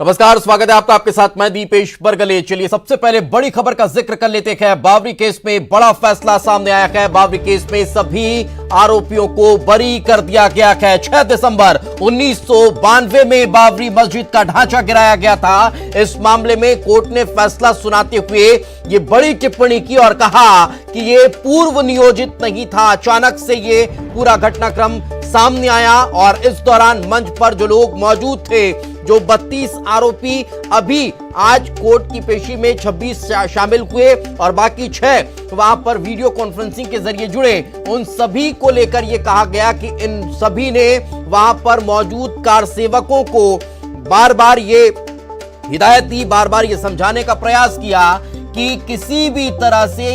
नमस्कार, स्वागत है आपका। आपके साथ मैं दीपेश बरगले। चलिए सबसे पहले बड़ी खबर का जिक्र कर लेते हैं। बाबरी केस में बड़ा फैसला सामने आया है। बाबरी केस में सभी आरोपियों को बरी कर दिया गया है। 6 दिसंबर 1992 में बाबरी मस्जिद का ढांचा गिराया गया था। इस मामले में कोर्ट ने फैसला सुनाते हुए ये बड़ी टिप्पणी की और कहा कि ये पूर्व नियोजित नहीं था, अचानक से ये पूरा घटनाक्रम सामने आया। और इस दौरान मंच पर जो लोग मौजूद थे, जो 32 आरोपी अभी आज कोर्ट की पेशी में 26 शामिल हुए और बाकी 6 वहां पर वीडियो कॉन्फ्रेंसिंग के जरिए जुड़े, उन सभी को लेकर यह कहा गया कि इन सभी ने वहां पर मौजूद कार सेवकों को बार बार ये हिदायत दी, बार बार ये समझाने का प्रयास किया कि किसी भी तरह से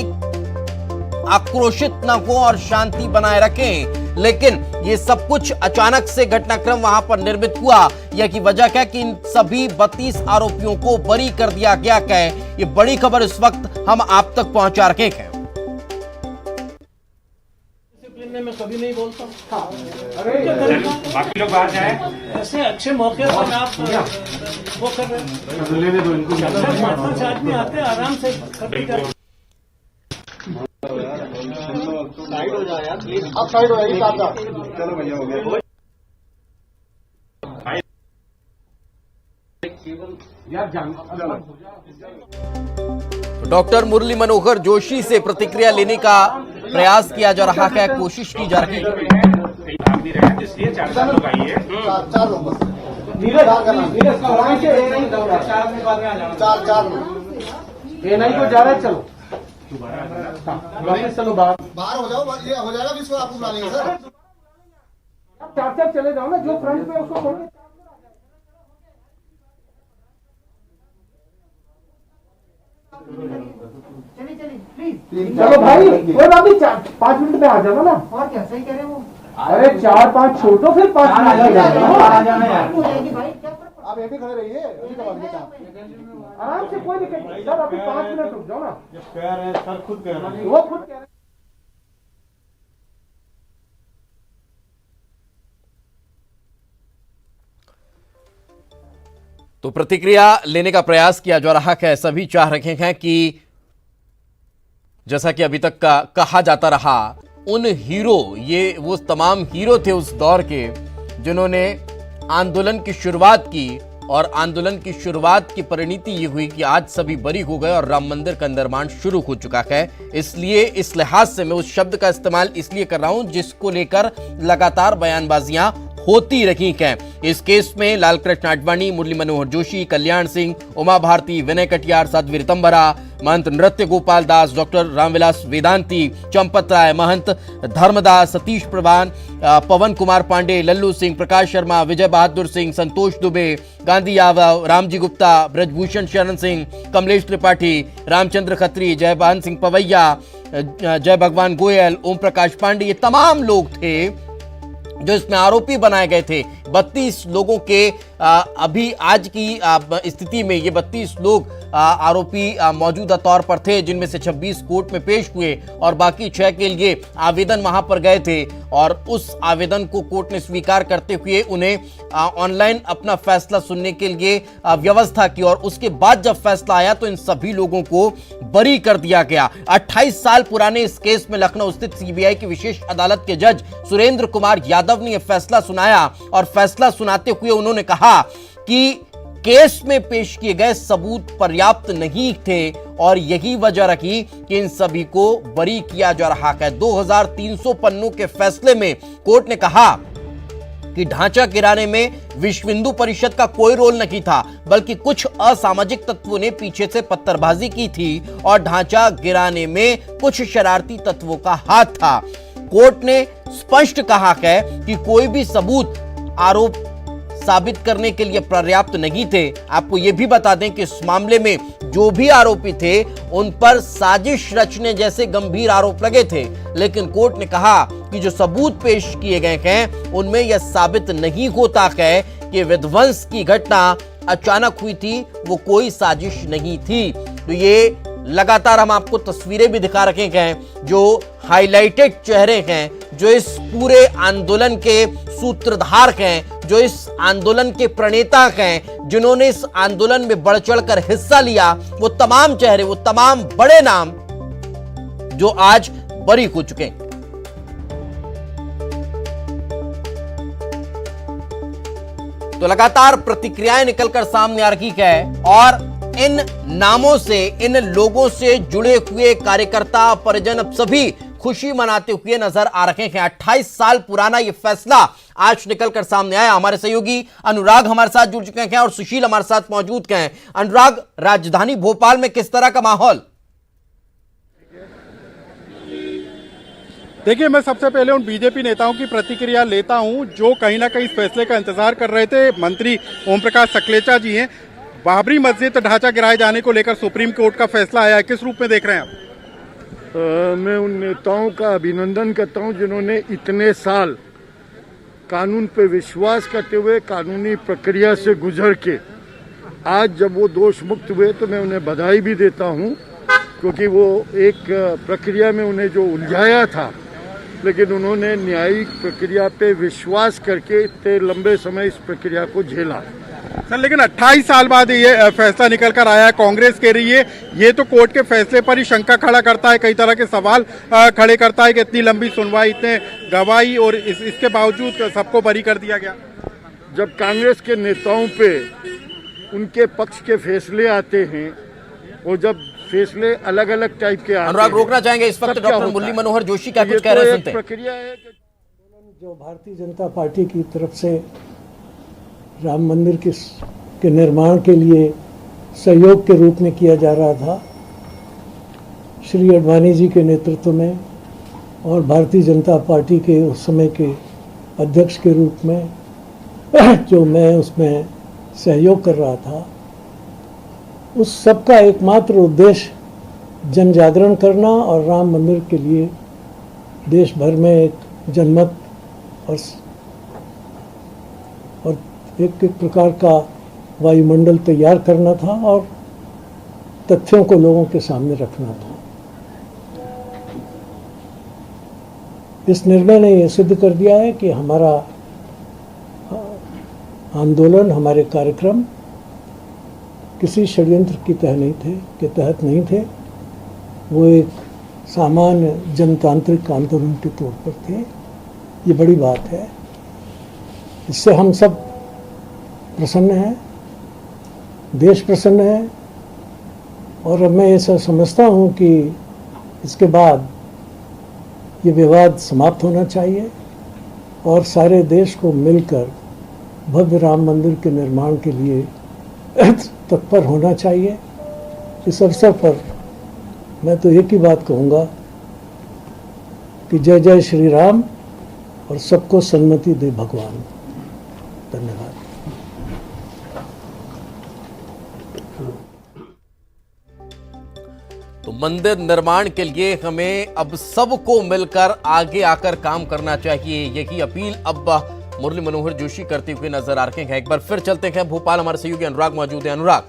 आक्रोशित न हो और शांति बनाए रखें। लेकिन ये सब कुछ अचानक से घटनाक्रम वहां पर निर्मित हुआ। यह की वजह क्या कि इन सभी 32 आरोपियों को बरी कर दिया गया है। ये बड़ी खबर इस वक्त हम आप तक पहुंचा रखे हैं। मैं कभी नहीं बोलता। हाँ। बाकी लोग बाहर जाए। ऐसे अच्छे मौके पर आप वो कर रहे हैं। 5 आदमी आते हैं, आराम से साइड हो जाए यार प्लीज। आप साइड हो जाइए। चलो भैया हो गया। डॉक्टर मुरली मनोहर जोशी से प्रतिक्रिया लेने का प्रयास किया जा रहा है, कोशिश की जा रही है। इसलिए 4 लोग आइए। 4 लोग बस। चार नहीं तो जा रहा है। चलो चलो बाहर हो जाओ, ये हो जाएगा। इसको आपको बुला लेंगे सर। 4 चले जाओ ना, जो फ्रंट पे उसको बोलो। चलो भाई, कोई बात नहीं, 5 मिनट में आ जाना ना। और क्या सही कह रहे वो। अरे 4-5 छोड़ दो, फिर 5 मिनट में आ जाना यार। आप यहीं पे खड़े रहिए। आराम से, कोई दिक्कत नहीं सर। अभी 5 मिनट रुक जाओ ना। कह रहे हैं सर, खुद कह रहे हैं। वो खुद कह रहे हैं। तो प्रतिक्रिया लेने का प्रयास किया जा रहा है। सभी चाह रहे हैं कि जैसा कि अभी तक का कहा जाता रहा, उन हीरो, ये वो तमाम हीरो थे उस दौर के जिन्होंने आंदोलन की शुरुआत की। और आंदोलन की शुरुआत की परिणति ये हुई कि आज सभी बरी हो गए और राम मंदिर का निर्माण शुरू हो चुका है। इसलिए इस लिहाज से मैं उस शब्द का इस्तेमाल इसलिए कर रहा हूं जिसको लेकर लगातार बयानबाजियां होती रही हैं। इस केस में लालकृष्ण आडवाणी, मुरली मनोहर जोशी, कल्याण सिंह, उमा भारती, विनय कटियार, साध्वी ऋतंभरा, महंत नृत्य गोपाल दास, डॉक्टर रामविलास वेदांती, चंपत राय, महंत धर्मदास, सतीश प्रधान, पवन कुमार पांडे, लल्लू सिंह, प्रकाश शर्मा, विजय बहादुर सिंह, संतोष दुबे, गांधी यादव, रामजी गुप्ता, ब्रजभूषण शरण सिंह, कमलेश त्रिपाठी, रामचंद्र खत्री, जयभान सिंह पवैया, जय भगवान गोयल, ओम प्रकाश पांडे, ये तमाम लोग थे जो इसमें आरोपी बनाए गए थे। 32 लोगों के अभी आज की स्थिति में ये 32 लोग आरोपी मौजूदा तौर पर थे, जिनमें से 26 कोर्ट में पेश हुए और बाकी 6 के लिए आवेदन वहां पर गए थे। और उस आवेदन को कोर्ट ने स्वीकार करते हुए उन्हें ऑनलाइन अपना फैसला सुनने के लिए व्यवस्था की। और उसके बाद जब फैसला आया तो इन सभी लोगों को बरी कर दिया गया। 28 साल पुराने इस केस में लखनऊ स्थित सीबीआई की विशेष अदालत के जज सुरेंद्र कुमार यादव ने यह फैसला सुनाया। और फैसला सुनाते हुए उन्होंने कहा कि केस में पेश किए गए सबूत पर्याप्त नहीं थे और यही वजह रही कि इन सभी को बरी किया जा रहा है। 2300 पन्नों के फैसले में कोर्ट ने कहा कि ढांचा गिराने में विश्व हिंदू परिषद का कोई रोल नहीं था, बल्कि कुछ असामाजिक तत्वों ने पीछे से पत्थरबाजी की थी और ढांचा गिराने में कुछ शरारती तत्वों का हाथ था। कोर्ट ने स्पष्ट कहा है कि कोई भी सबूत आरोप साबित करने के लिए पर्याप्त नहीं थे। आपको यह भी बता दें कि इस मामले में जो भी आरोपी थे उन पर साजिश रचने जैसे गंभीर आरोप लगे थे, लेकिन कोर्ट ने कहा कि जो सबूत पेश किए गए हैं उनमें यह साबित नहीं होता है कि विध्वंस की घटना अचानक हुई थी, वो कोई साजिश नहीं थी। तो ये लगातार हम आपको तस्वीरें भी दिखा रखे हैं जो हाईलाइटेड चेहरे हैं, जो इस पूरे आंदोलन के सूत्रधार हैं, जो इस आंदोलन के प्रणेता हैं, जिन्होंने इस आंदोलन में बढ़ चढ़कर हिस्सा लिया, वो तमाम चेहरे, वो तमाम बड़े नाम जो आज बरी हो चुके हैं। तो लगातार प्रतिक्रियाएं निकलकर सामने आ रही है और इन नामों से, इन लोगों से जुड़े हुए कार्यकर्ता, परिजन अब सभी खुशी मनाते हुए नजर आ रहे हैं। 28 साल पुराना यह फैसला आज निकलकर सामने आया। हमारे सहयोगी अनुराग हमारे साथ जुड़ चुके हैं और सुशील हमारे साथ मौजूद हैं। अनुराग, राजधानी भोपाल में किस तरह का माहौल? देखिए, मैं सबसे पहले उन बीजेपी नेताओं की प्रतिक्रिया लेता हूं जो कहीं ना कहीं इस फैसले का इंतजार कर रहे थे। मंत्री ओम प्रकाश सकलेचा जी हैं। बाबरी मस्जिद ढांचा गिराए जाने को लेकर सुप्रीम कोर्ट का फैसला आया है, किस रूप में देख रहे हैं आप? मैं उन नेताओं का अभिनंदन करता हूं जिन्होंने इतने साल कानून पे विश्वास करते हुए कानूनी प्रक्रिया से गुजर के आज जब वो दोष मुक्त हुए तो मैं उन्हें बधाई भी देता हूं, क्योंकि वो एक प्रक्रिया में उन्हें जो उलझाया था, लेकिन उन्होंने न्यायिक प्रक्रिया पे विश्वास करके इतने लंबे समय इस प्रक्रिया को झेला। सर, लेकिन 28 साल बाद ये फैसला निकल कर आया है। कांग्रेस कह रही है ये तो कोर्ट के फैसले पर ही शंका खड़ा करता है, कई तरह के सवाल खड़े करता है कि इतनी लंबी सुनवाई, इतने गवाही और इसके बावजूद सबको बरी कर दिया गया। जब कांग्रेस के नेताओं पे उनके पक्ष के फैसले आते हैं और जब फैसले अलग अलग टाइप के आते हैं, अनुराग रोकना चाहेंगे इस वक्त डॉक्टर मुरली मनोहर जोशी क्या कुछ कह रहे हैं, सुनते हैं। प्रक्रिया है जो भारतीय जनता पार्टी की तरफ से राम मंदिर के निर्माण के लिए सहयोग के रूप में किया जा रहा था, श्री अडवाणी जी के नेतृत्व में और भारतीय जनता पार्टी के उस समय के अध्यक्ष के रूप में जो मैं उसमें सहयोग कर रहा था, उस सब का एकमात्र उद्देश्य जन जागरण करना और राम मंदिर के लिए देश भर में एक जनमत और एक प्रकार का वायुमंडल तैयार करना था और तथ्यों को लोगों के सामने रखना था। इस निर्णय ने यह सिद्ध कर दिया है कि हमारा आंदोलन, हमारे कार्यक्रम किसी षड्यंत्र के तहत नहीं थे। वो एक सामान्य जनतांत्रिक आंदोलन के तौर पर थे। ये बड़ी बात है, इससे हम सब प्रसन्न हैं, देश प्रसन्न है। और अब मैं ऐसा समझता हूँ कि इसके बाद ये विवाद समाप्त होना चाहिए और सारे देश को मिलकर भव्य राम मंदिर के निर्माण के लिए तत्पर होना चाहिए। इस अवसर पर मैं तो एक ही बात कहूँगा कि जय जय श्री राम और सबको सन्मति दे भगवान। धन्यवाद। तो मंदिर निर्माण के लिए हमें अब सबको मिलकर आगे आकर काम करना चाहिए, यही अपील अब मुरली मनोहर जोशी करते हुए नजर आ रहे हैं। एक बार फिर चलते हैं भोपाल, हमारे सहयोगी अनुराग मौजूद है। अनुराग,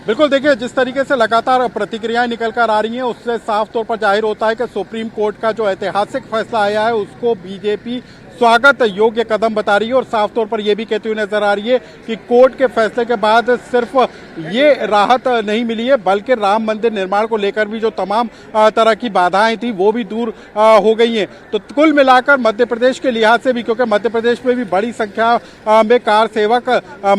बिल्कुल, देखिए जिस तरीके से लगातार प्रतिक्रियाएं निकल कर आ रही हैं उससे साफ तौर पर जाहिर होता है कि सुप्रीम कोर्ट का जो ऐतिहासिक फैसला आया है उसको बीजेपी स्वागत योग्य कदम बता रही है और साफ तौर पर यह भी कहती हुई नजर आ रही है कि कोर्ट के फैसले के बाद सिर्फ ये राहत नहीं मिली है बल्कि राम मंदिर निर्माण को लेकर भी जो तमाम तरह की बाधाएं थी वो भी दूर हो गई हैं। तो कुल मिलाकर मध्य प्रदेश के लिहाज से भी, क्योंकि मध्य प्रदेश में भी बड़ी संख्या में कार सेवक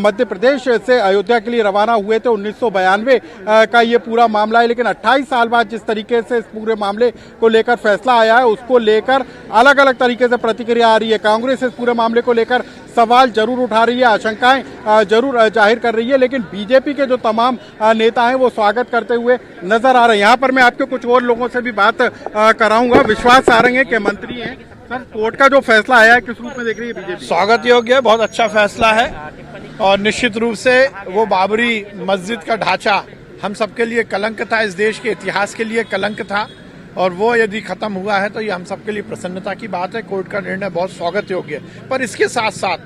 मध्य प्रदेश से अयोध्या के लिए रवाना हुए थे 1992 का ये पूरा मामला है, लेकिन 28 साल बाद जिस तरीके से इस पूरे मामले को लेकर फैसला आया है उसको लेकर अलग अलग तरीके से प्रतिक्रिया आ रही है। कांग्रेस इस पूरे मामले को लेकर सवाल जरूर उठा रही है, आशंकाएं जरूर जाहिर कर रही है, लेकिन बीजेपी के जो तमाम नेता हैं वो स्वागत करते हुए नजर आ रहे हैं। यहाँ पर मैं आपके कुछ और लोगों से भी बात कराऊंगा। विश्वास सारंग के मंत्री हैं। सर, कोर्ट का जो फैसला आया है किस रूप में देख रही है बीजेपी? स्वागत योग्य है, बहुत अच्छा फैसला है और निश्चित रूप से वो बाबरी मस्जिद का ढांचा हम सबके लिए कलंक था, इस देश के इतिहास के लिए कलंक था और वो यदि खत्म हुआ है तो ये हम सबके लिए प्रसन्नता की बात है। कोर्ट का निर्णय बहुत स्वागत योग्य है, पर इसके साथ साथ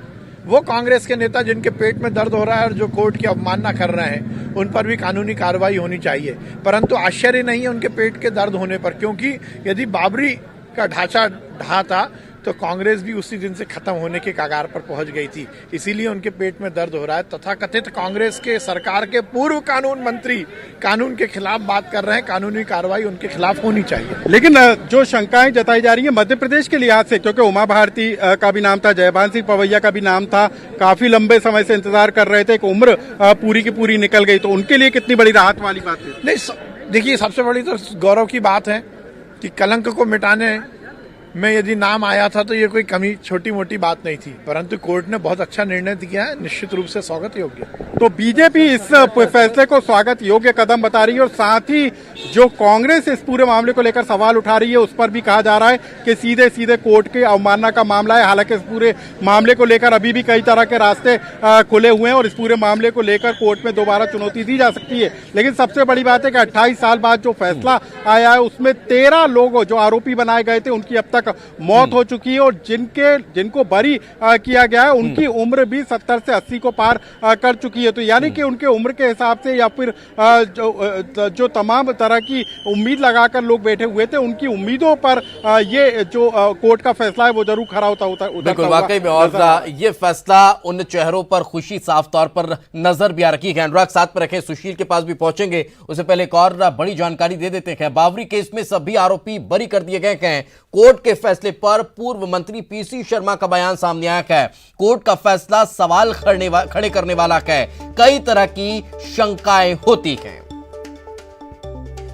वो कांग्रेस के नेता जिनके पेट में दर्द हो रहा है और जो कोर्ट की अवमानना कर रहे हैं उन पर भी कानूनी कार्रवाई होनी चाहिए। परंतु आश्चर्य नहीं है उनके पेट के दर्द होने पर, क्योंकि यदि बाबरी का ढांचा ढहा था तो कांग्रेस भी उसी दिन से खत्म होने के कगार पर पहुंच गई थी। इसीलिए उनके पेट में दर्द हो रहा है। तथाकथित कांग्रेस के सरकार के पूर्व कानून मंत्री कानून के खिलाफ बात कर रहे हैं। कानूनी कार्रवाई उनके खिलाफ होनी चाहिए। लेकिन जो शंकाएं जताई जा रही है मध्य प्रदेश के लिहाज से, क्योंकि उमा भारती का भी नाम था, जयभान सिंह पवैया का भी नाम था, काफी लंबे समय से इंतजार कर रहे थे, एक उम्र पूरी की पूरी निकल गई, तो उनके लिए कितनी बड़ी राहत वाली बात है? नहीं, देखिए, सबसे बड़ी तो गौरव की बात है कि कलंक को मिटाने में यदि नाम आया था तो ये कोई कमी छोटी मोटी बात नहीं थी, परंतु कोर्ट ने बहुत अच्छा निर्णय दिया है, निश्चित रूप से स्वागत योग्य। तो बीजेपी इस फैसले को स्वागत योग्य कदम बता रही है, और साथ ही जो कांग्रेस इस पूरे मामले को लेकर सवाल उठा रही है उस पर भी कहा जा रहा है कि सीधे सीधे कोर्ट के अवमानना का मामला है। हालांकि इस पूरे मामले को लेकर अभी भी कई तरह के रास्ते खुले हुए हैं और इस पूरे मामले को लेकर कोर्ट में दोबारा चुनौती दी जा सकती है। लेकिन सबसे बड़ी बात है कि 28 साल बाद जो फैसला आया है उसमें 13 लोग जो आरोपी बनाए गए थे उनकी अब तक मौत हो चुकी है, और जिनको बरी किया गया है उनकी उम्र भी 70 से 80 को पार कर चुकी है। तो यानी कि उनके उम्र के हिसाब से या फिर जो तमाम तरह की उम्मीद लगाकर लोग बैठे हुए थे उनकी उम्मीदों पर ये जो कोर्ट का फैसला है वो जरूर खरा होता बिल्कुल वाकई में। और ये फैसला उन चेहरों पर खुशी साफ तौर पर नजर भी आ रही है। अनुराग साथ पर रखे, सुशील के पास भी पहुंचेंगे, उससे पहले एक और बड़ी जानकारी दे देते हैं। बाबरी केस में सभी आरोपी बरी कर दिए गए हैं। कोर्ट के फैसले पर पूर्व मंत्री पीसी शर्मा का बयान सामने आया है। कोर्ट का फैसला सवाल खड़े करने वाला है, कई तरह की शंकाएं होती हैं,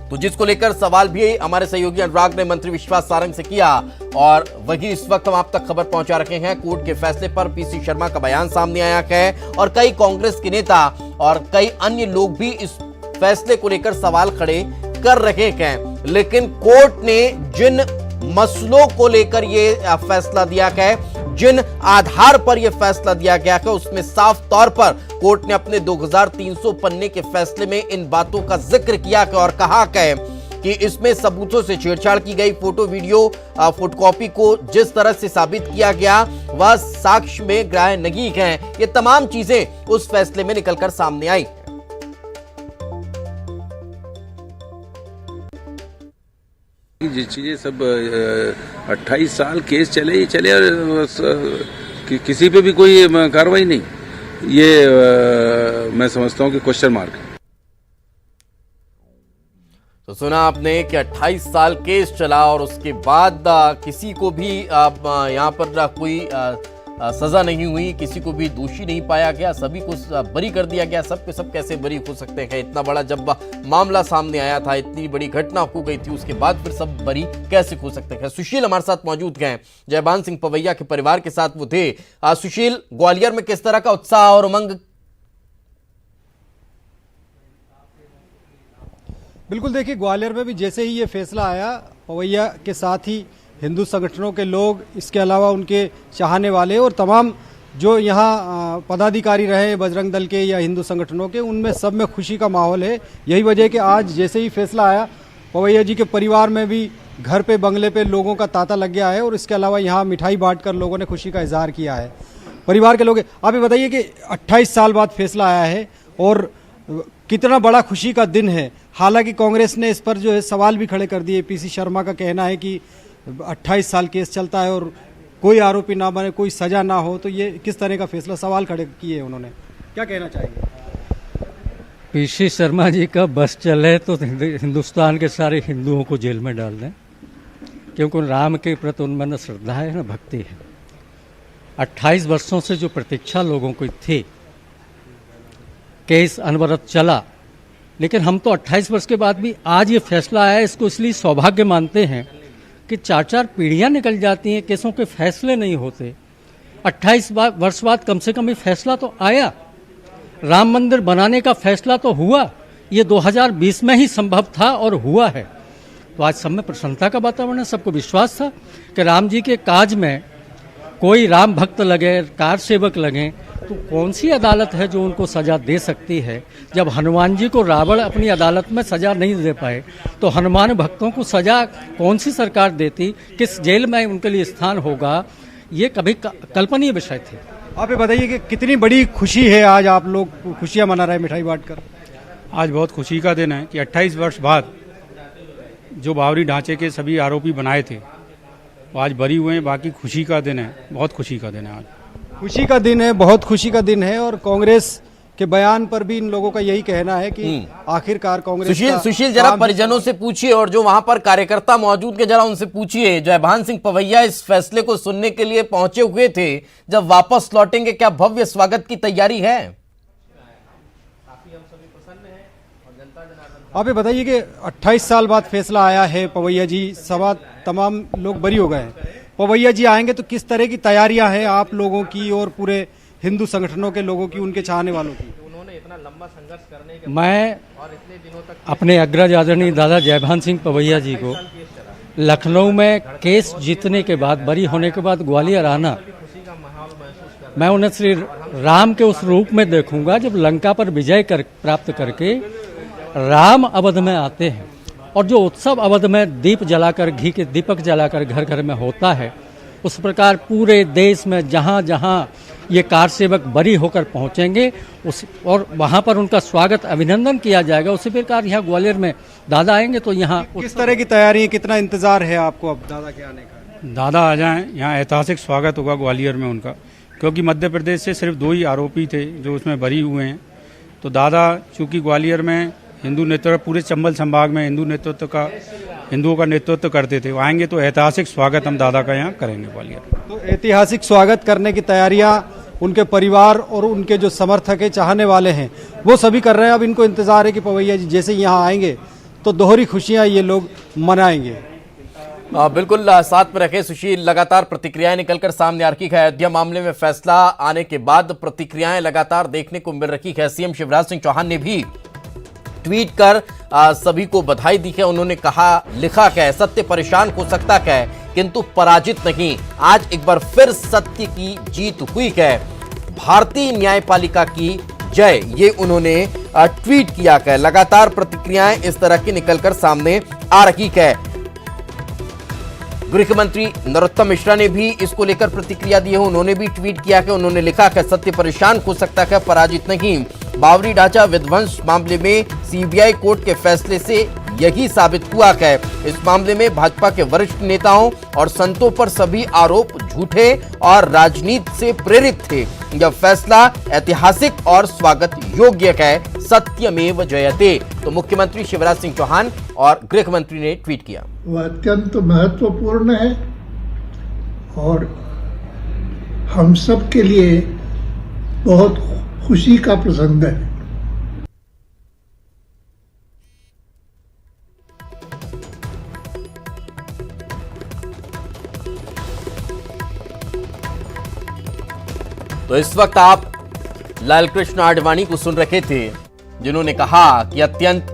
तो जिसको लेकर सवाल भी हमारे सहयोगी अनुराग ने मंत्री विश्वास सारंग से किया, और वही इस वक्त हम आप तक खबर पहुंचा रखे हैं। कोर्ट के फैसले पर पीसी शर्मा का बयान सामने आया है और कई कांग्रेस के नेता और कई अन्य लोग भी इस फैसले को लेकर सवाल खड़े कर रहे हैं। लेकिन कोर्ट ने जिन मसलों को लेकर यह फैसला दिया है, जिन आधार पर यह फैसला दिया गया है, उसमें साफ तौर पर कोर्ट ने अपने 2300 पन्ने के फैसले में इन बातों का जिक्र किया है और कहा है कि इसमें सबूतों से छेड़छाड़ की गई, फोटो वीडियो फोटोकॉपी को जिस तरह से साबित किया गया वह साक्ष्य में ग्राह्य नहीं है। ये तमाम चीजें उस फैसले में निकलकर सामने आई। ये चीजें सब 28 साल केस चले और किसी पे भी कोई कार्रवाई नहीं, ये मैं समझता हूं कि क्वेश्चन मार्क है। तो सुना आपने कि 28 साल केस चला और उसके बाद किसी को भी यहाँ पर कोई सजा नहीं हुई, किसी को भी दोषी नहीं पाया गया, सभी को बरी कर दिया गया। सब के सब कैसे बरी हो सकते हैं? इतना बड़ा जब मामला सामने आया था, इतनी बड़ी घटना हो गई थी, उसके बाद फिर सब बरी कैसे हो सकते हैं? सुशील हमारे साथ मौजूद हैं, जयभान सिंह पवैया के परिवार के साथ वो थे। सुशील, ग्वालियर में किस तरह का उत्साह और उमंग? बिल्कुल, देखिए, ग्वालियर में भी जैसे ही ये फैसला आया, पवैया के साथ ही हिंदू संगठनों के लोग, इसके अलावा उनके चाहने वाले और तमाम जो यहाँ पदाधिकारी रहे बजरंग दल के या हिंदू संगठनों के, उनमें सब में खुशी का माहौल है। यही वजह है कि आज जैसे ही फैसला आया, पवैया जी के परिवार में भी घर पे बंगले पे लोगों का तांता लग गया है और इसके अलावा यहाँ मिठाई बांटकर लोगों ने खुशी का इजहार किया है। परिवार के लोग, आप ये बताइए कि 28 साल बाद फैसला आया है और कितना बड़ा खुशी का दिन है। हालांकि कांग्रेस ने इस पर जो है सवाल भी खड़े कर दिए। पीसी शर्मा का कहना है कि 28 साल केस चलता है और कोई आरोपी ना बने, कोई सजा ना हो, तो ये किस तरह का फैसला, सवाल खड़े किए उन्होंने, क्या कहना चाहेंगे? पीसी शर्मा जी का बस चले तो हिंदुस्तान के सारे हिंदुओं को जेल में डाल दें, क्योंकि राम के प्रति उनमें न श्रद्धा है न भक्ति है। 28 वर्षों से जो प्रतीक्षा लोगों को थी, केस अनवरत चला, लेकिन हम तो 28 वर्ष के बाद भी आज ये फैसला आया, इसको इसलिए सौभाग्य मानते हैं कि 4-4 पीढ़ियां निकल जाती हैं, केसों के फैसले नहीं होते। 28 वर्ष बाद कम से कम ये फैसला तो आया। राम मंदिर बनाने का फैसला तो हुआ, ये 2020 में ही संभव था और हुआ है। तो आज सब में प्रसन्नता का वातावरण है। सबको विश्वास था कि राम जी के काज में कोई राम भक्त लगे, कार सेवक लगे, तो कौन सी अदालत है जो उनको सजा दे सकती है? जब हनुमान जी को रावण अपनी अदालत में सजा नहीं दे पाए, तो हनुमान भक्तों को सजा कौन सी सरकार देती? किस जेल में उनके लिए स्थान होगा? ये कभी कल्पनीय विषय थे। आप ये बताइए कि कितनी बड़ी खुशी है आज, आप लोग खुशियां मना रहे हैं मिठाई बांटकर? आज बहुत खुशी का दिन है कि 28 वर्ष बाद जो बाबरी ढांचे के सभी आरोपी बनाए थे वो आज बरी हुए हैं। बाकी खुशी का दिन है, बहुत खुशी का दिन है आज। खुशी का दिन है, बहुत खुशी का दिन है। और कांग्रेस के बयान पर भी इन लोगों का यही कहना है कि आखिरकार कांग्रेस सुशील जरा परिजनों से पूछिए और जो वहां पर कार्यकर्ता मौजूद के जरा उनसे पूछिए। जयभान सिंह पवैया इस फैसले को सुनने के लिए पहुंचे हुए थे, जब वापस लौटेंगे क्या भव्य स्वागत की तैयारी है? आप ये बताइए कि 28 साल बाद फैसला आया है, पवैया जी सवा तमाम लोग बरी हो गए हैं, पवैया जी आएंगे तो किस तरह की तैयारियां हैं आप लोगों की और पूरे हिंदू संगठनों के लोगों की, उनके चाहने वालों की? उन्होंने इतना लंबा संघर्ष करने के मैं इतने दिनों तक अपने अग्रज आदरणीय दादा जयभान सिंह पवैया जी को लखनऊ में केस जीतने के बाद, बरी होने के बाद ग्वालियर आना, मैं उन्हें श्री राम के उस रूप में देखूंगा जब लंका पर विजय प्राप्त करके राम अवध में आते हैं। और जो उत्सव अवध में दीप जलाकर, घी के दीपक जलाकर घर घर में होता है, उस प्रकार पूरे देश में जहां जहां ये कार सेवक बरी होकर पहुंचेंगे और वहां पर उनका स्वागत, अभिनंदन किया जाएगा। उसी प्रकार यहाँ ग्वालियर में दादा आएंगे तो यहाँ किस तरह की तैयारी है, कितना इंतजार है आपको अब दादा के आने का? दादा आ जाएं, यहाँ ऐतिहासिक स्वागत होगा ग्वालियर में उनका, क्योंकि मध्य प्रदेश से सिर्फ 2 ही आरोपी थे जो उसमें बरी हुए हैं। तो दादा चूंकि ग्वालियर में हिंदू नेतृत्व, पूरे चंबल संभाग में हिंदुओं का नेतृत्व करते थे, वो आएंगे तो ऐतिहासिक स्वागत हम दादा का यहाँ करेंगे ग्वालियर। तो ऐतिहासिक स्वागत करने की तैयारियां उनके परिवार और उनके जो समर्थक है, चाहने वाले हैं, वो सभी कर रहे हैं। अब इनको इंतजार है कि पवैया जी जैसे यहाँ आएंगे तो दोहरी खुशियां ये लोग मनाएंगे। बिल्कुल साथ में रखे सुशील। लगातार प्रतिक्रियाएं निकलकर सामने आ रही है। अयोध्या मामले में फैसला आने के बाद प्रतिक्रियाएं लगातार देखने को मिल रही है। सीएम शिवराज सिंह चौहान ने भी ट्वीट कर सभी को बधाई दी है। उन्होंने कहा, लिखा क्या है, सत्य परेशान हो सकता क्या है किंतु पराजित नहीं। आज एक बार फिर सत्य की जीत हुई है। भारतीय न्यायपालिका की जय, ये उन्होंने ट्वीट किया है। लगातार प्रतिक्रियाएं इस तरह की निकलकर सामने आ रही है। गृह मंत्री नरोत्तम मिश्रा ने भी इसको लेकर प्रतिक्रिया दी है। उन्होंने भी ट्वीट किया कि उन्होंने लिखा कि सत्य परेशान हो सकता है, पराजित नहीं। बाबरी ढांचा विध्वंस मामले में सीबीआई कोर्ट के फैसले से यही साबित हुआ है। इस मामले में भाजपा के वरिष्ठ नेताओं और संतों पर सभी आरोप झूठे और राजनीति से प्रेरित थे। यह फैसला ऐतिहासिक और स्वागत योग्य है। सत्यमेव जयते। तो मुख्यमंत्री शिवराज सिंह चौहान और गृह मंत्री ने ट्वीट किया। वह अत्यंत महत्वपूर्ण है और हम सब के लिए बहुत खुशी का प्रसंग है। तो इस वक्त आप लालकृष्ण आडवाणी को सुन रहे थे, जिन्होंने कहा कि अत्यंत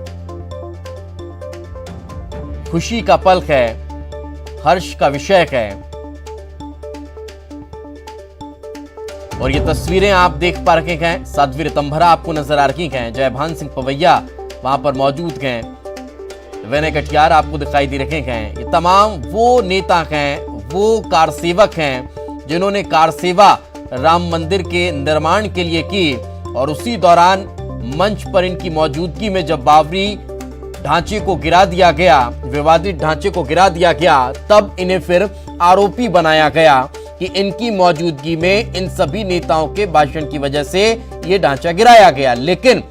खुशी का पल है, हर्ष का विषय है। और ये तस्वीरें आप देख पा रहे हैं, साध्वी ऋतंभरा आपको नजर आ रही हैं, जयभान सिंह पवैया वहां पर मौजूद हैं, विनय कटियार आपको दिखाई दे रहे हैं। ये तमाम वो नेता हैं, वो कारसेवक हैं जिन्होंने कारसेवा राम मंदिर के निर्माण के लिए की। और उसी दौरान मंच पर इनकी मौजूदगी में जब बाबरी ढांचे को गिरा दिया गया, विवादित ढांचे को गिरा दिया गया, तब इन्हें फिर आरोपी बनाया गया कि इनकी मौजूदगी में इन सभी नेताओं के भाषण की वजह से यह ढांचा गिराया गया। लेकिन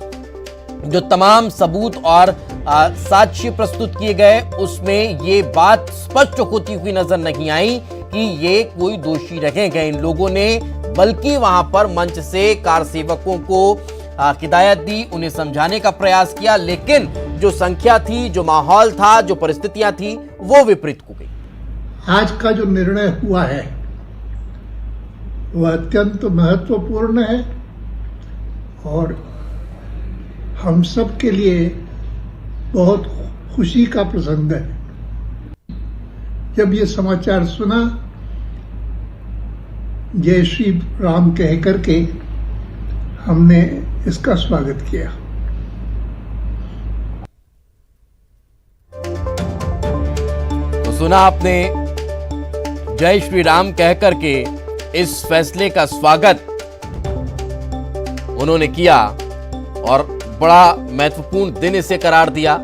जो तमाम सबूत और साक्ष्य प्रस्तुत किए गए, उसमें ये बात स्पष्ट होती हुई नजर नहीं आई कि ये कोई दोषी रहे गए इन लोगों ने, बल्कि वहां पर मंच से कार सेवकों को हिदायत दी, उन्हें समझाने का प्रयास किया। लेकिन जो संख्या थी, जो माहौल था, जो परिस्थितियां थी, वो विपरीत हो गई। आज का जो निर्णय हुआ है वह अत्यंत महत्वपूर्ण है और हम सब के लिए बहुत खुशी का प्रसंग है। जब ये समाचार सुना, जय श्री राम कह करके हमने इसका स्वागत किया। तो सुना आपने, जय श्री राम कह करके इस फैसले का स्वागत उन्होंने किया और बड़ा महत्वपूर्ण दिन इसे करार दिया,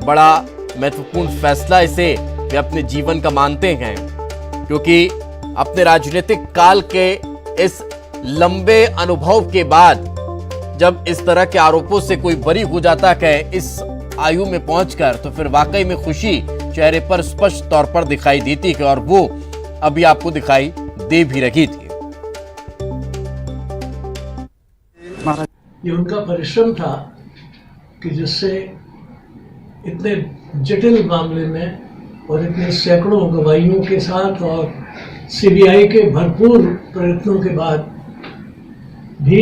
बड़ा महत्वपूर्ण फैसला इसे वे अपने जीवन का मानते हैं। क्योंकि अपने राजनीतिक काल के इस लंबे अनुभव के बाद जब इस तरह के आरोपों से कोई बरी हो जाता है इस आयु में पहुंचकर, तो फिर वाकई में खुशी चेहरे पर स्पष्ट तौर पर दिखाई देती है और वो अभी आपको दिखाई दे भी रही थी। ये उनका परिश्रम था कि जिससे इतने जटिल मामले में और इतने सैकड़ों गवाहियों के साथ और सीबीआई के भरपूर प्रयत्नों के बाद भी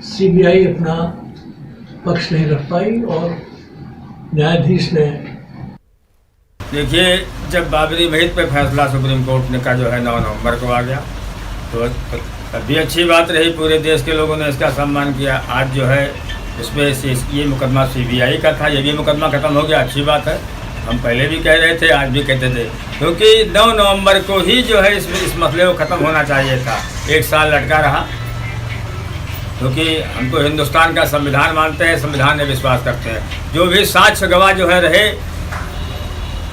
सीबीआई अपना पक्ष नहीं रख पाई और न्यायाधीश ने, देखिए, जब बाबरी मस्जिद पे फैसला सुप्रीम कोर्ट ने का जो है 9 नवंबर को आ गया तो तभी अच्छी बात रही, पूरे देश के लोगों ने इसका सम्मान किया। आज जो है इसमें ये मुकदमा सीबीआई का था, ये भी मुकदमा खत्म हो गया, अच्छी बात है। हम पहले भी कह रहे थे, आज भी कहते थे, क्योंकि 9 नवंबर को ही जो है इस मसले को ख़त्म होना चाहिए था। 1 साल लटका रहा, क्योंकि हम तो हिंदुस्तान का संविधान मानते हैं, संविधान में विश्वास करते हैं। जो भी साक्ष्य गवाह जो है रहे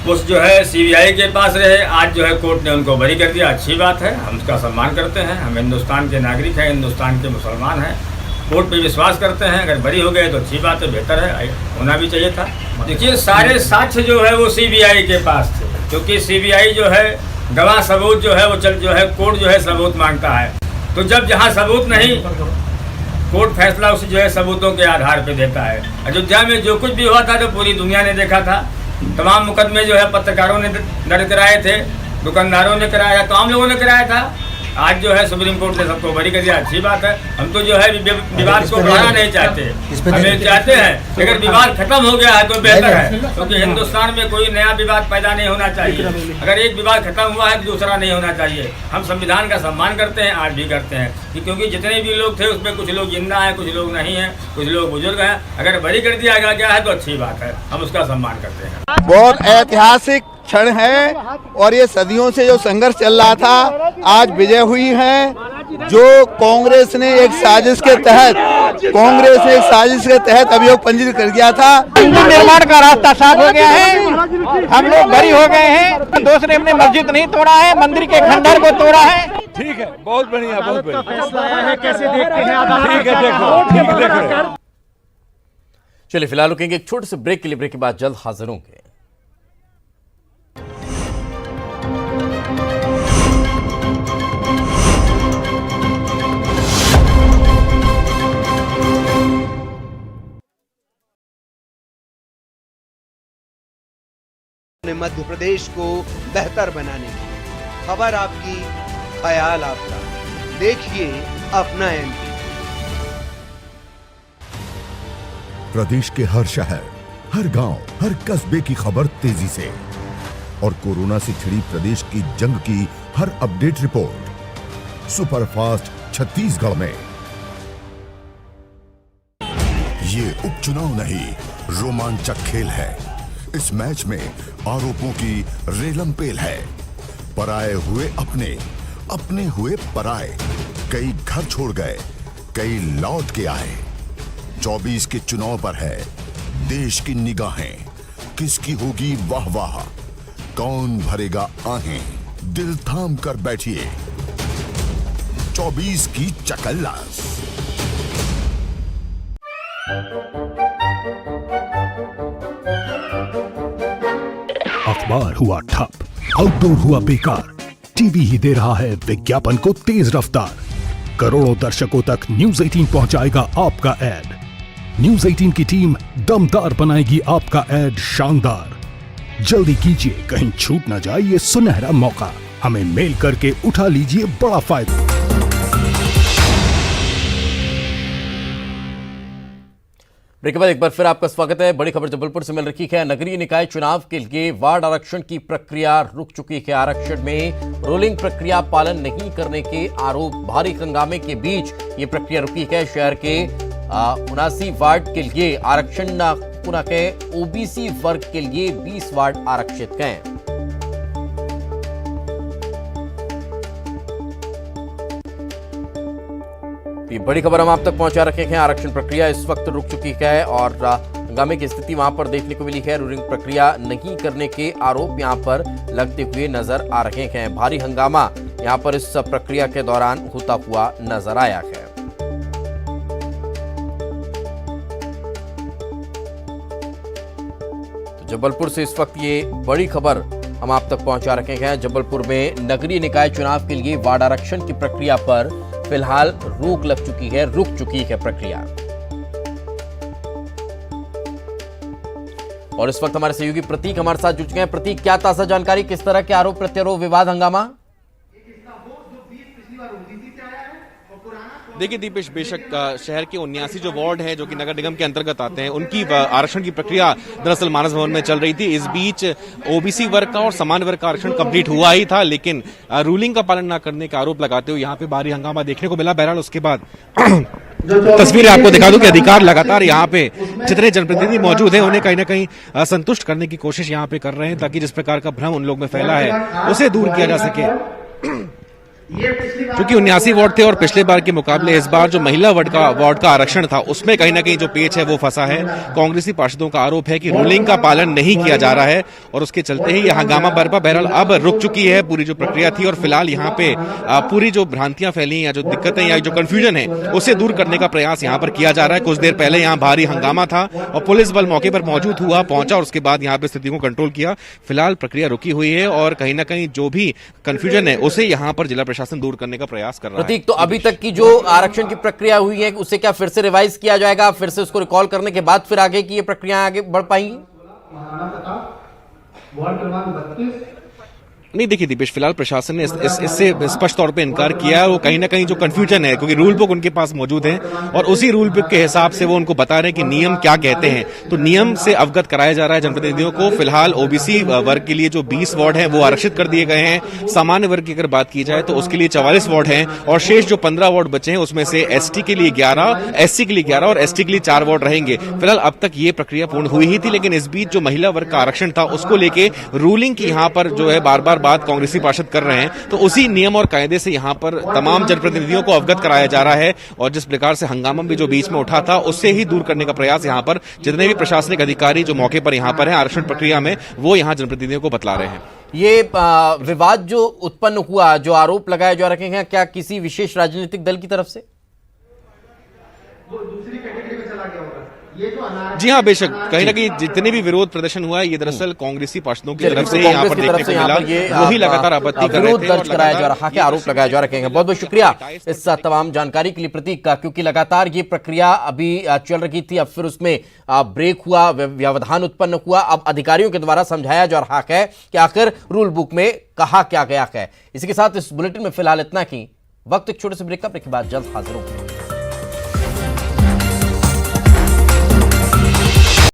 उस जो है सीबीआई के पास रहे, आज जो है कोर्ट ने उनको बरी कर दिया, अच्छी बात है, हम उसका सम्मान करते हैं। हम हिंदुस्तान के नागरिक हैं, हिंदुस्तान के मुसलमान हैं, कोर्ट पे विश्वास करते हैं। अगर बरी हो गए तो अच्छी बात है, बेहतर है, होना भी चाहिए था। देखिए, सारे साक्ष्य जो है वो सीबीआई के पास थे, क्योंकि सीबीआई जो है गवाह सबूत जो है वो जो है कोर्ट जो है सबूत मांगता है। तो जब जहाँ सबूत नहीं, कोर्ट फैसला उसी जो है सबूतों के आधार पे देता है। अयोध्या में जो कुछ भी हुआ था तो पूरी दुनिया ने देखा था। तमाम मुकदमे जो है पत्रकारों ने दर्ज कराए थे, दुकानदारों ने कराया, तो आम लोगों ने कराया था। आज जो है सुप्रीम कोर्ट ने सबको बरी कर दिया, अच्छी बात है। हम तो जो है विवाद को बढ़ाना नहीं चाहते, हमें चाहते हैं अगर विवाद खत्म हो गया है तो बेहतर है, क्योंकि हिंदुस्तान में कोई नया विवाद पैदा नहीं होना चाहिए। अगर एक विवाद खत्म हुआ है तो दूसरा नहीं होना चाहिए। हम संविधान का सम्मान करते हैं, आज भी करते हैं, क्योंकि जितने भी लोग थे उसमें कुछ लोग जिंदा हैं, कुछ लोग नहीं हैं, कुछ लोग बुजुर्ग हैं। अगर बरी कर दिया गया है तो अच्छी बात है, हम उसका सम्मान करते हैं। बहुत ऐतिहासिक क्षण है और ये सदियों से जो संघर्ष चल रहा था आज विजय हुई है। जो कांग्रेस ने एक साजिश के तहत अभियोग पंजीकृत कर दिया था। मंदिर निर्माण का रास्ता साफ हो गया है, हम लोग बरी हो गए हैं। दोस्त ने अपने मस्जिद नहीं तोड़ा है, मंदिर के खंडर को तोड़ा है। ठीक है, बहुत बढ़िया, बहुत बढ़िया। कैसे देखते हैं? ठीक है, देखो। चलिए फिलहाल रुकेंगे एक छोटे से ब्रेक के लिए, ब्रेक के बाद जल्द हाजिर होंगे। मध्य प्रदेश को बेहतर बनाने की खबर आपकी, ख्याल आपका, देखिए अपना एमपी। प्रदेश के हर शहर, हर गांव, हर कस्बे की खबर तेजी से और कोरोना से छिड़ी प्रदेश की जंग की हर अपडेट रिपोर्ट सुपरफास्ट छत्तीसगढ़ में। ये उपचुनाव नहीं, रोमांचक खेल है। इस मैच में आरोपों की रेलमपेल है। पराए हुए अपने, अपने हुए पराए। कई घर छोड़ गए, कई लौट के आए। 24 के चुनाव पर है देश की निगाहें। किसकी होगी वाह वाह, कौन भरेगा आहें। दिल थाम कर बैठिए, 24 की चकल्लास। अखबार हुआ ठप, आउटडोर हुआ बेकार, टीवी ही दे रहा है विज्ञापन को तेज रफ्तार। करोड़ों दर्शकों तक न्यूज 18 पहुंचाएगा आपका ऐड। न्यूज 18 की टीम दमदार बनाएगी आपका ऐड शानदार। जल्दी कीजिए, कहीं छूट न जाए ये सुनहरा मौका। हमें मेल करके उठा लीजिए बड़ा फायदा। ब्रेक के बाद एक बार फिर आपका स्वागत है। बड़ी खबर जबलपुर से मिल रही है। नगरीय निकाय चुनाव के लिए वार्ड आरक्षण की प्रक्रिया रुक चुकी है। आरक्षण में रोलिंग प्रक्रिया पालन नहीं करने के आरोप, भारी हंगामे के बीच ये प्रक्रिया रुकी है। शहर के 79 वार्ड के लिए आरक्षण पुनः के ओबीसी वर्ग के लिए 20 वार्ड आरक्षित हैं। ये बड़ी खबर हम आप तक पहुंचा रखे हैं। आरक्षण प्रक्रिया इस वक्त रुक चुकी है और हंगामे की स्थिति वहां पर देखने को मिली है। रूलिंग प्रक्रिया नहीं करने के आरोप यहां पर लगते हुए नजर आ रहे हैं। भारी हंगामा यहां पर इस प्रक्रिया के दौरान होता हुआ नजर आया है। तो जबलपुर से इस वक्त ये बड़ी खबर हम आप तक पहुंचा रखे हैं। जबलपुर में नगरीय निकाय चुनाव के लिए वार्ड आरक्षण की प्रक्रिया पर फिलहाल रोक लग चुकी है, रुक चुकी है प्रक्रिया। और इस वक्त हमारे सहयोगी प्रतीक हमारे साथ जुड़ चुके हैं। प्रतीक, क्या ताजा जानकारी, किस तरह के आरोप प्रत्यारोप, विवाद, हंगामा? देखिए दीपेश, बेशक शहर के 79 जो वार्ड हैं जो कि नगर निगम के अंतर्गत आते हैं, उनकी आरक्षण की प्रक्रिया दरअसल मानस भवन में चल रही थी। इस बीच ओबीसी वर्ग का और सामान्य वर्ग का आरक्षण कंप्लीट हुआ ही था, लेकिन रूलिंग का पालन न करने का आरोप लगाते हुए यहाँ पे भारी हंगामा देखने को मिला। बहरहाल उसके बाद तस्वीरें आपको दिखा दूं कि अधिकार लगातार यहाँ पे जितने जनप्रतिनिधि मौजूद हैं उन्हें कहीं ना कहीं संतुष्ट करने की कोशिश यहाँ पे कर रहे हैं, ताकि जिस प्रकार का भ्रम उन लोग में फैला है उसे दूर किया जा सके। क्योंकि 79 वार्ड थे और पिछले बार के मुकाबले इस बार जो महिला वार्ड का आरक्षण था उसमें कहीं ना कहीं जो पेच है वो फंसा है। कांग्रेसी पार्षदों का आरोप है कि रूलिंग का पालन नहीं किया जा रहा है और उसके चलते ही यह हंगामा बरपा। बहरहाल अब रुक चुकी है पूरी जो प्रक्रिया थी और फिलहाल यहाँ पे पूरी जो भ्रांतियां फैली या जो दिक्कतें या जो कंफ्यूजन है उसे दूर करने का प्रयास यहाँ पर किया जा रहा है। कुछ देर पहले यहाँ भारी हंगामा था और पुलिस बल मौके पर मौजूद पहुंचा और उसके बाद यहाँ पे स्थिति को कंट्रोल किया। फिलहाल प्रक्रिया रुकी हुई है और कहीं ना कहीं जो भी कंफ्यूजन है उसे यहाँ पर जिला प्रशासन दूर करने का प्रयास कर रहा है। प्रतीक, तो अभी तक की जो आरक्षण की प्रक्रिया हुई है उसे क्या फिर से रिवाइज किया जाएगा? फिर से उसको रिकॉल करने के बाद फिर आगे की ये प्रक्रिया आगे बढ़ पाएंगी? नहीं, देखिए दीपेश, फिलहाल प्रशासन ने इससे स्पष्ट तौर पे इनकार किया है। वो कहीं ना कहीं जो कंफ्यूजन है, क्योंकि रूल बुक उनके पास मौजूद है और उसी रूल बुक के हिसाब से वो उनको बता रहे हैं कि नियम क्या कहते हैं। तो नियम से अवगत कराया जा रहा है जनप्रतिनिधियों को। फिलहाल ओबीसी वर्ग के लिए जो 20 वार्ड हैं वो आरक्षित कर दिए गए हैं। सामान्य वर्ग की अगर बात की जाए तो उसके लिए 44 वार्ड हैं और शेष जो 15 वार्ड बचे हैं उसमें से एसटी के लिए 11, एससी के लिए 11 और एसटी के लिए 4 वार्ड रहेंगे। फिलहाल अब तक ये प्रक्रिया पूर्ण हुई ही थी, लेकिन इस बीच जो महिला वर्ग का आरक्षण था उसको लेके रूलिंग की यहाँ पर जो है बार बार बात कांग्रेसी पार्षद कर रहे हैं। तो उसी नियम और कायदे से यहाँ पर तमाम जनप्रतिनिधियों को अवगत कराया जा रहा है और जिस प्रकार से हंगामा भी जो बीच में उठा था उससे ही दूर करने का प्रयास यहाँ पर जितने भी प्रशासनिक अधिकारी जो मौके पर यहाँ पर हैं आरक्षण प्रक्रिया में, वो यहाँ जनप्रतिनिधियों को बतला रहे हैं। ये विवाद जो उत्पन्न हुआ, जो आरोप लगाए जा रहे हैं, क्या किसी विशेष राजनीतिक दल की तरफ से? जी हाँ, बेशक कहीं ना कहीं जितने भी विरोध प्रदर्शन हुआ है ये दरअसल कांग्रेसी पार्षदों की तरफ से यहाँ पर देखने को मिला। वही लगातार आपत्ति कर रहे थे। दर्ज कराया जा रहा है, आरोप लगाए जा रहे हैं। बहुत बहुत शुक्रिया इस तमाम जानकारी के लिए प्रतीक का, क्योंकि लगातार ये प्रक्रिया अभी चल रही थी, अब फिर उसमें ब्रेक हुआ, व्यवधान उत्पन्न हुआ। अब अधिकारियों के द्वारा समझाया जा रहा है कि आखिर रूल बुक में कहा क्या गया है। इसी के साथ इस बुलेटिन में फिलहाल इतना ही। वक्त एक छोटे से ब्रेक का, ब्रेक के बाद जल्द हाजिर होंगे।